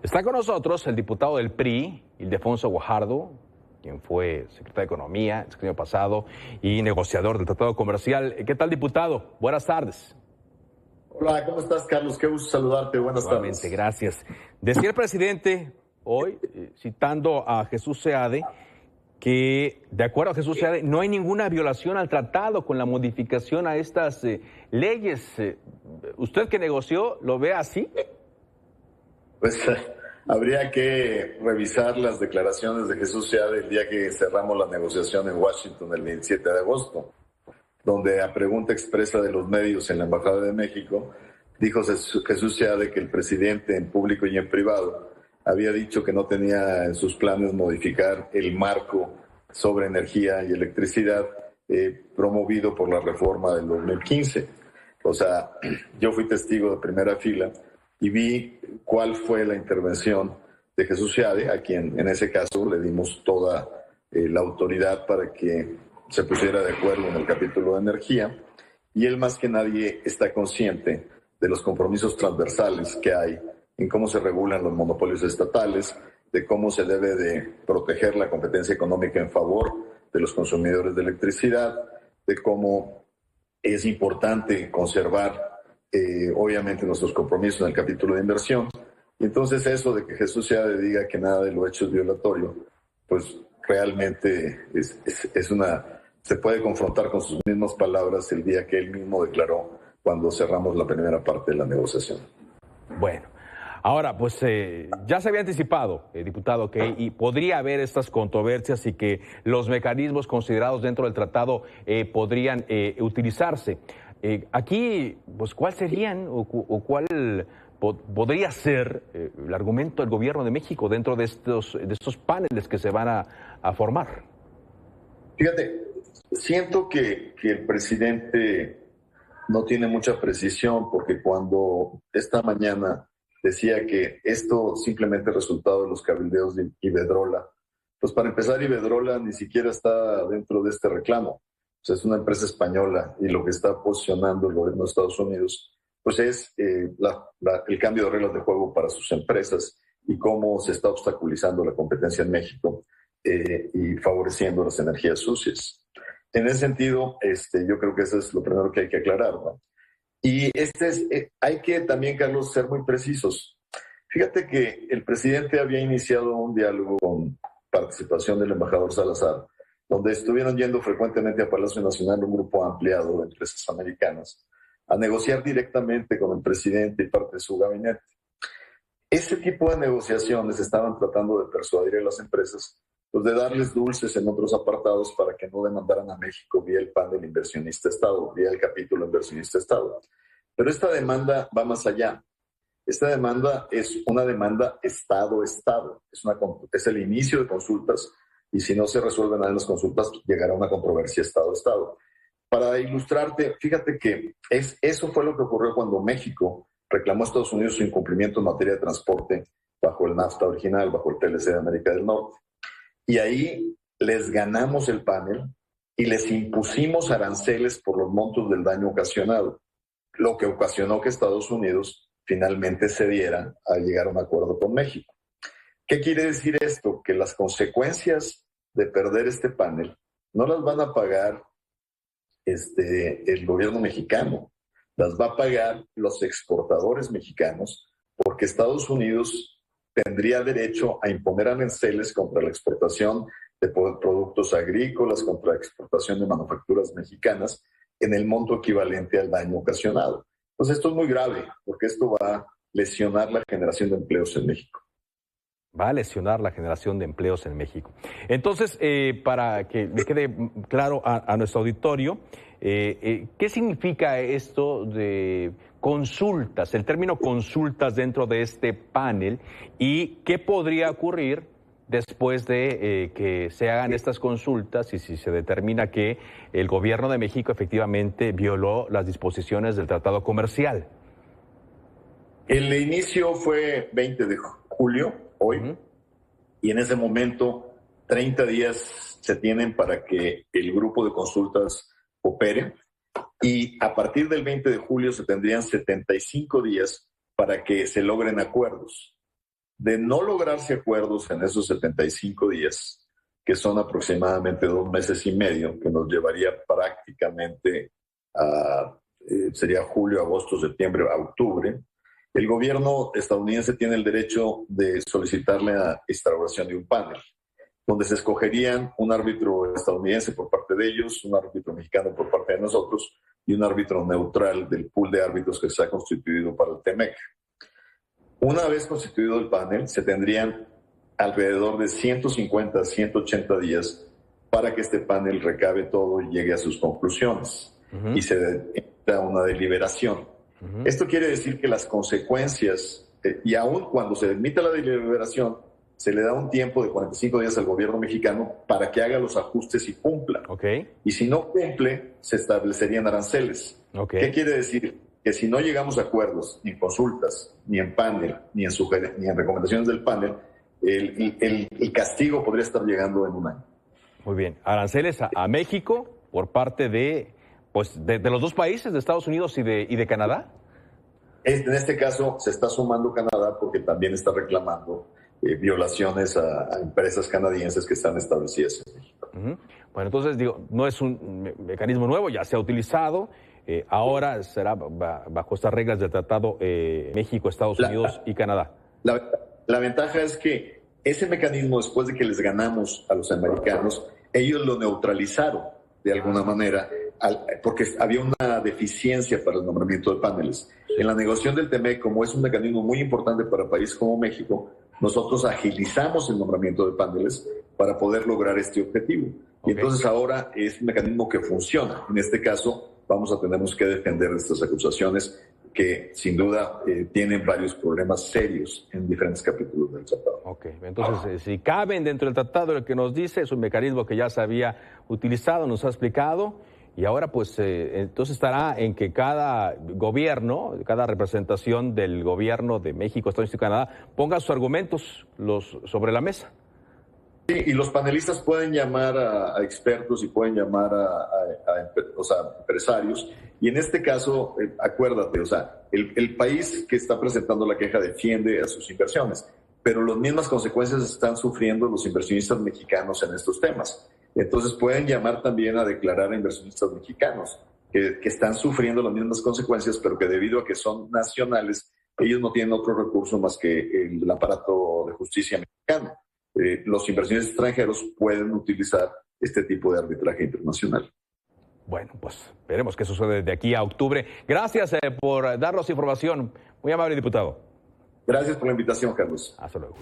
Está con nosotros el diputado del PRI, Ildefonso Guajardo, quien fue secretario de Economía el año pasado y negociador del Tratado Comercial. ¿Qué tal, diputado? Buenas tardes. Hola, ¿cómo estás, Carlos? Qué gusto saludarte. Buenas Igualmente, tardes. gracias. Decía el presidente hoy, citando a Jesús Seade, que de acuerdo a Jesús Seade no hay ninguna violación al tratado con la modificación a estas leyes. ¿Usted que negoció lo ve así? Pues habría que revisar las declaraciones de Jesús Seade el día que cerramos la negociación en Washington el 27 de agosto, donde a pregunta expresa de los medios en la Embajada de México, dijo Jesús Seade que el presidente en público y en privado había dicho que no tenía en sus planes modificar el marco sobre energía y electricidad promovido por la reforma del 2015. O sea, yo fui testigo de primera fila y vi cuál fue la intervención de Jesús Seade, a quien en ese caso le dimos toda la autoridad para que se pusiera de acuerdo en el capítulo de energía, y él más que nadie está consciente de los compromisos transversales que hay en cómo se regulan los monopolios estatales, de cómo se debe de proteger la competencia económica en favor de los consumidores de electricidad, de cómo es importante conservar obviamente nuestros compromisos en el capítulo de inversión. Y entonces eso de que Jesús Seade diga que nada de lo hecho es violatorio, pues realmente se puede confrontar con sus mismas palabras el día que él mismo declaró cuando cerramos la primera parte de la negociación. Bueno, ahora pues ya se había anticipado, diputado, que y podría haber estas controversias y que los mecanismos considerados dentro del tratado podrían utilizarse. Aquí, pues, ¿cuál serían o cuál podría ser el argumento del gobierno de México dentro de estos paneles que se van a formar? Fíjate, siento que el presidente no tiene mucha precisión, porque cuando esta mañana decía que esto simplemente es resultado de los cabildeos de Iberdrola, pues para empezar Iberdrola ni siquiera está dentro de este reclamo. O sea, es una empresa española y lo que está posicionando el gobierno de Estados Unidos pues es el cambio de reglas de juego para sus empresas y cómo se está obstaculizando la competencia en México y favoreciendo las energías sucias. En ese sentido, yo creo que eso es lo primero que hay que aclarar, ¿no? Y hay que también, Carlos, ser muy precisos. Fíjate que el presidente había iniciado un diálogo con participación del embajador Salazar, donde estuvieron yendo frecuentemente a Palacio Nacional un grupo ampliado de empresas americanas a negociar directamente con el presidente y parte de su gabinete. Ese tipo de negociaciones estaban tratando de persuadir a las empresas, pues de darles dulces en otros apartados para que no demandaran a México vía el panel inversionista Estado, vía el capítulo inversionista Estado. Pero esta demanda va más allá. Esta demanda es una demanda Estado-Estado. Es el inicio de consultas y si no se resuelven las consultas, llegará una controversia Estado-Estado. Para ilustrarte, fíjate que eso fue lo que ocurrió cuando México reclamó a Estados Unidos su incumplimiento en materia de transporte bajo el NAFTA original, bajo el TLC de América del Norte. Y ahí les ganamos el panel y les impusimos aranceles por los montos del daño ocasionado, lo que ocasionó que Estados Unidos finalmente cediera a llegar a un acuerdo con México. ¿Qué quiere decir esto? Que las consecuencias de perder este panel no las van a pagar el gobierno mexicano, las va a pagar los exportadores mexicanos, porque Estados Unidos tendría derecho a imponer aranceles contra la exportación de productos agrícolas, contra la exportación de manufacturas mexicanas, en el monto equivalente al daño ocasionado. Entonces esto es muy grave, porque esto va a lesionar la generación de empleos en México. Va a lesionar la generación de empleos en México. Entonces, para que le quede claro a nuestro auditorio, ¿qué significa esto de consultas, el término consultas dentro de este panel y qué podría ocurrir después de que se hagan estas consultas y si se determina que el gobierno de México efectivamente violó las disposiciones del Tratado Comercial? El inicio fue 20 de julio, hoy, y en ese momento 30 días se tienen para que el grupo de consultas opere, y a partir del 20 de julio se tendrían 75 días para que se logren acuerdos. de no lograrse acuerdos en esos 75 días, que son aproximadamente 2 meses y medio, que nos llevaría prácticamente a, sería julio, agosto, septiembre, a octubre, el gobierno estadounidense tiene el derecho de solicitar la instauración de un panel, donde se escogerían un árbitro estadounidense por parte de ellos, un árbitro mexicano por parte de nosotros y un árbitro neutral del pool de árbitros que se ha constituido para el TEMEC. Una vez constituido el panel, se tendrían alrededor de 150 a 180 días para que este panel recabe todo y llegue a sus conclusiones y se dé una deliberación. Esto quiere decir que las consecuencias, y aún cuando se emita la deliberación, se le da un tiempo de 45 días al gobierno mexicano para que haga los ajustes y cumpla. Y si no cumple, se establecerían aranceles. ¿Qué quiere decir? Que si no llegamos a acuerdos, ni en consultas, ni en panel, ni en recomendaciones del panel, el castigo podría estar llegando en un año. Muy bien. Aranceles a México por parte de los dos países, de Estados Unidos y de Canadá. En este caso se está sumando Canadá porque también está reclamando violaciones a empresas canadienses que están establecidas en México. Bueno, entonces digo, no es un mecanismo nuevo, ya se ha utilizado. Ahora será bajo estas reglas del tratado México, Estados Unidos y Canadá. La ventaja es que ese mecanismo, después de que les ganamos a los americanos, ellos lo neutralizaron de alguna manera, porque había una deficiencia para el nombramiento de paneles. En la negociación del TEMEC, como es un mecanismo muy importante para países como México, nosotros agilizamos el nombramiento de paneles para poder lograr este objetivo. Y entonces ahora es un mecanismo que funciona. En este caso, tenemos que defender estas acusaciones que sin duda tienen varios problemas serios en diferentes capítulos del tratado. Entonces si caben dentro del tratado, lo que nos dice es un mecanismo que ya se había utilizado, nos ha explicado, y ahora pues entonces estará en que cada gobierno, cada representación del gobierno de México, Estados Unidos y Canadá ponga sus argumentos sobre la mesa. Sí, y los panelistas pueden llamar a expertos y pueden llamar a empresarios. Y en este caso, acuérdate, el país que está presentando la queja defiende a sus inversiones, pero las mismas consecuencias están sufriendo los inversionistas mexicanos en estos temas. Entonces pueden llamar también a declarar a inversionistas mexicanos que están sufriendo las mismas consecuencias, pero que debido a que son nacionales, ellos no tienen otro recurso más que el aparato de justicia mexicano. Los inversionistas extranjeros pueden utilizar este tipo de arbitraje internacional. Bueno, pues veremos qué sucede de aquí a octubre. Gracias por darnos información. Muy amable, diputado. Gracias por la invitación, Carlos. Hasta luego.